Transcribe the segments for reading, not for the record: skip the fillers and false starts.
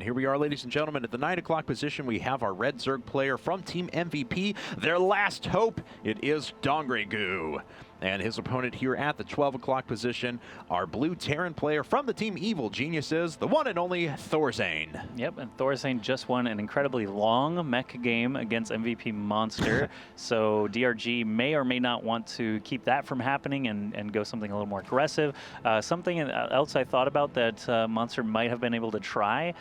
And here we are, ladies and gentlemen, at the 9 o'clock position. We have our Red Zerg player from Team MVP, their last hope. It is Dongregu. And his opponent here at the 12 o'clock position, our Blue Terran player from the Team Evil Geniuses, the one and only Thorzane. Yep, and Thorzane just won an incredibly long mech game against MVP Monster. So DRG may or may not want to keep that from happening and go something a little more aggressive. Something else I thought about that Monster might have been able to try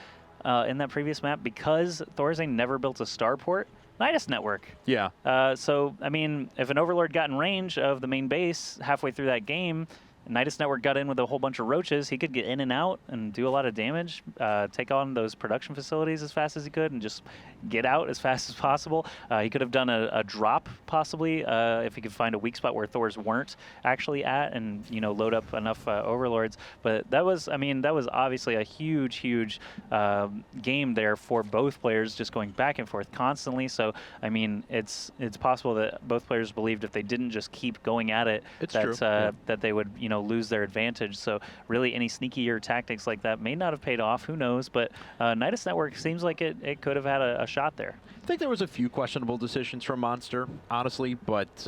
in that previous map, because Thorzane never built a starport. Nidus Network. Yeah. So, I mean, if an Overlord got in range of the main base halfway through that game, Nidus Network got in with a whole bunch of roaches, he could get in and out and do a lot of damage, take on those production facilities as fast as he could, and just get out as fast as possible. He could have done a drop, possibly, if he could find a weak spot where Thors weren't actually at, and, you know, load up enough Overlords. But that was, I mean, that was obviously a huge, huge game there for both players, just going back and forth constantly. So, I mean, it's possible that both players believed if they didn't just keep going at it, that they would, you know, lose their advantage. So really any sneakier tactics like that may not have paid off. Who knows? But Nidus Network seems like it could have had a shot there. I think there was a few questionable decisions from Monster, honestly, but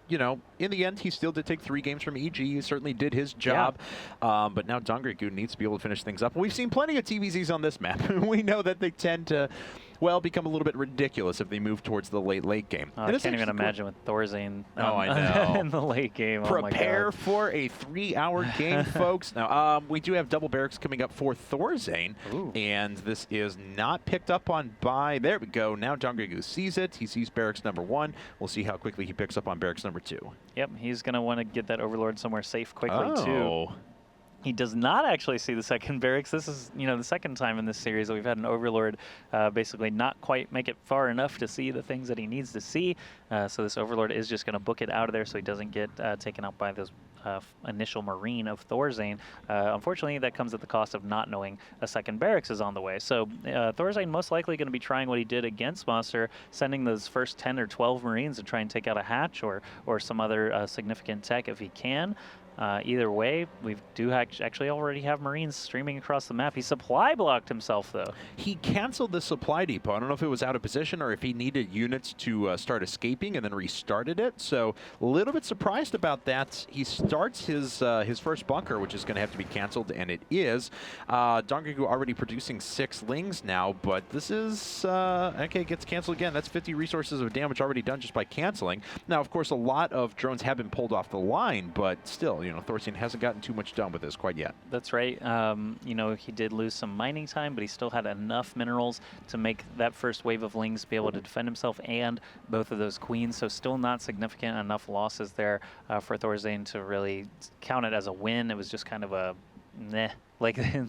you know, in the end, he still did take 3 games from EG. He certainly did his job. Yeah. But now Dongregu needs to be able to finish things up. We've seen plenty of TVZs on this map. We know that they tend to, well, become a little bit ridiculous if they move towards the late game. I can't even imagine with Thorzane I know. in the late game. Prepare for a 3-hour game, folks. Now, we do have double barracks coming up for Thorzane, and this is not picked up on by, there we go. Now Dongregu sees it. He sees barracks number 1. We'll see how quickly he picks up on barracks number 2. Yep, he's going to want to get that Overlord somewhere safe quickly, too. He does not actually see the second barracks. This is, you know, the second time in this series that we've had an Overlord basically not quite make it far enough to see the things that he needs to see. So this Overlord is just going to book it out of there so he doesn't get taken out by those initial Marine of Thorzane. Unfortunately, that comes at the cost of not knowing a second barracks is on the way. So Thorzane most likely going to be trying what he did against Monster, sending those first 10 or 12 Marines to try and take out a hatch or some other significant tech if he can. Either way, we do actually already have Marines streaming across the map. He supply blocked himself, though. He canceled the supply depot. I don't know if it was out of position or if he needed units to start escaping and then restarted it. So a little bit surprised about that. He starts his first bunker, which is going to have to be canceled, and it is. Dongregu already producing 6 lings now, but this is, okay, it gets canceled again. That's 50 resources of damage already done just by canceling. Now, of course, a lot of drones have been pulled off the line, but still, you know, Thorzane hasn't gotten too much done with this quite yet. That's right. You know, he did lose some mining time, but he still had enough minerals to make that first wave of lings be able to defend himself and both of those queens. So still not significant enough losses there for Thorzane to really count it as a win. It was just kind of a meh. Like, they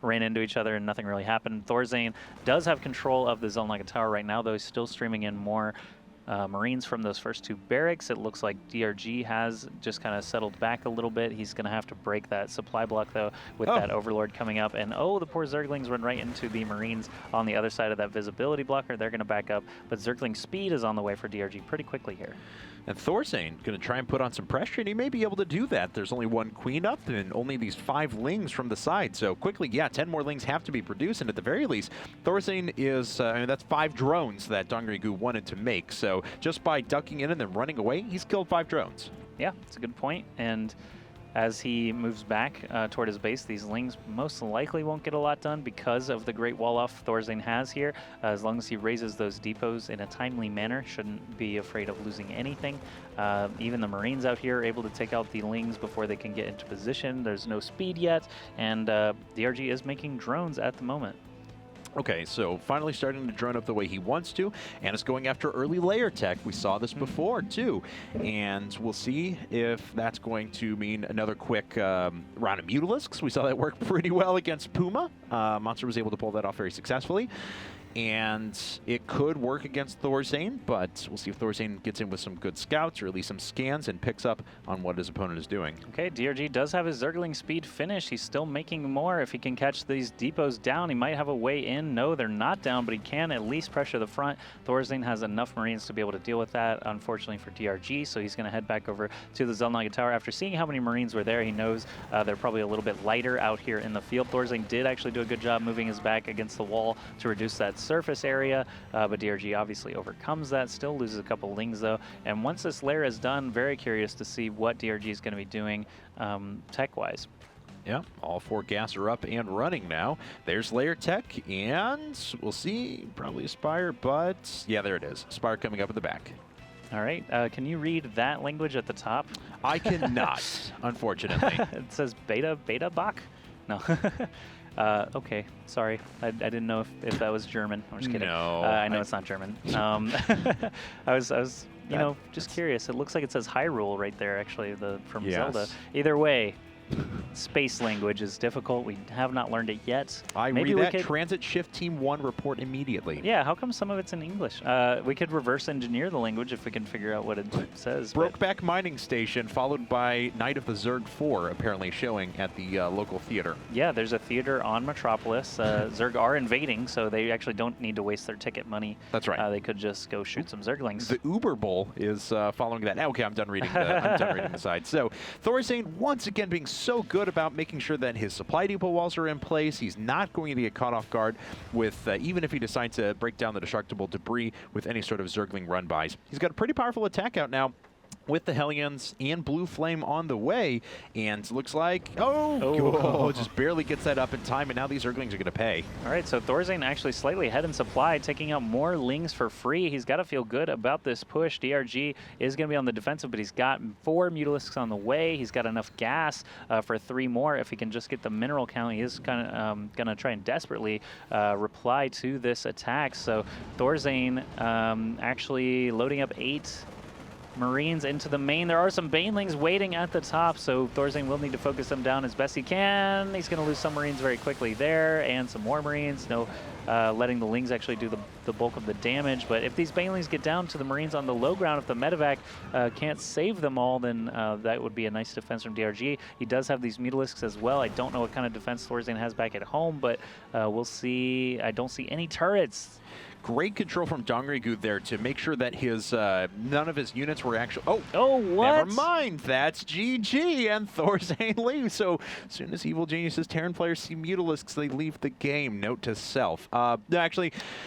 ran into each other and nothing really happened. Thorzane does have control of the Zelnaga Tower right now, though he's still streaming in more Marines from those first 2 barracks. It looks like DRG has just kind of settled back a little bit. He's going to have to break that supply block, though, with that Overlord coming up. And, the poor Zerglings run right into the Marines on the other side of that visibility blocker. They're going to back up. But Zergling speed is on the way for DRG pretty quickly here. And Thorzane going to try and put on some pressure, and he may be able to do that. There's only 1 queen up and only these 5 lings from the side. So quickly, yeah, 10 more lings have to be produced. And at the very least, Thorzane is, I mean, that's 5 drones that Dongregu wanted to make. So just by ducking in and then running away, he's killed 5 drones. Yeah, it's a good point. And as he moves back toward his base, these lings most likely won't get a lot done because of the great wall-off Thorzane has here. As long as he raises those depots in a timely manner, shouldn't be afraid of losing anything. Even the Marines out here are able to take out the lings before they can get into position. There's no speed yet, and DRG is making drones at the moment. Okay, so finally starting to drone up the way he wants to, and it's going after early layer tech. We saw this before, too, and we'll see if that's going to mean another quick round of Mutalisks. We saw that work pretty well against Puma. Monster was able to pull that off very successfully. and it could work against Thorzane, but we'll see if Thorzane gets in with some good scouts or at least some scans and picks up on what his opponent is doing. Okay, DRG does have his Zergling speed finished. He's still making more. If he can catch these depots down, he might have a way in. No, they're not down, but he can at least pressure the front. Thorzane has enough Marines to be able to deal with that, unfortunately for DRG, so he's going to head back over to the Zelnaga Tower. After seeing how many Marines were there, he knows they're probably a little bit lighter out here in the field. Thorzane did actually do a good job moving his back against the wall to reduce that surface area, but DRG obviously overcomes that, still loses a couple lings though. And once this layer is done, very curious to see what DRG is going to be doing tech-wise. Yeah, all 4 gas are up and running now. There's layer tech, and we'll see, probably a Spire, but yeah, there it is. Spire coming up in the back. All right, can you read that language at the top? I cannot, unfortunately. It says beta bach? No. Okay, sorry. I didn't know if that was German. I'm just kidding. No. I know it's not German. I was you know, just curious. It looks like it says Hyrule right there, actually, from Zelda. Either way, space language is difficult. We have not learned it yet. Maybe read that. Transit Shift Team 1 report immediately. Yeah, how come some of it's in English? We could reverse engineer the language if we can figure out what it says. Brokeback Mining Station, followed by Night of the Zerg 4, apparently showing at the local theater. Yeah, there's a theater on Metropolis. Zerg are invading, so they actually don't need to waste their ticket money. That's right. They could just go shoot some Zerglings. The Uber Bowl is following that. Okay, I'm done reading the side. So Thorzane once again being so good about making sure that his supply depot walls are in place. He's not going to get caught off guard with, even if he decides to break down the destructible debris with any sort of Zergling run-bys. He's got a pretty powerful attack out now with the Hellions and Blue Flame on the way, and looks like, just barely gets that up in time, and now these Zerglings are going to pay. All right, so Thorzane actually slightly ahead in supply, taking out more lings for free. He's got to feel good about this push. DRG is going to be on the defensive, but he's got 4 Mutalisks on the way. He's got enough gas for 3 more. If he can just get the mineral count, he is kind of going to try and desperately reply to this attack. So Thorzane actually loading up 8 Marines into the main. There are some Banelings waiting at the top, so Thorzane will need to focus them down as best he can. He's going to lose some Marines very quickly there, and some more Marines. No, letting the Lings actually do the bulk of the damage. But if these Banelings get down to the Marines on the low ground, if the medevac can't save them all, then that would be a nice defense from DRG. He does have these Mutalisks as well. I don't know what kind of defense Thorzane has back at home, but we'll see. I don't see any turrets. Great control from Dongrigu there to make sure that his none of his units were actually... Oh, what? Never mind. That's GG, and Thorzane leaves. So as soon as Evil Genius's Terran players see Mutalisks, they leave the game. Note to self. Actually,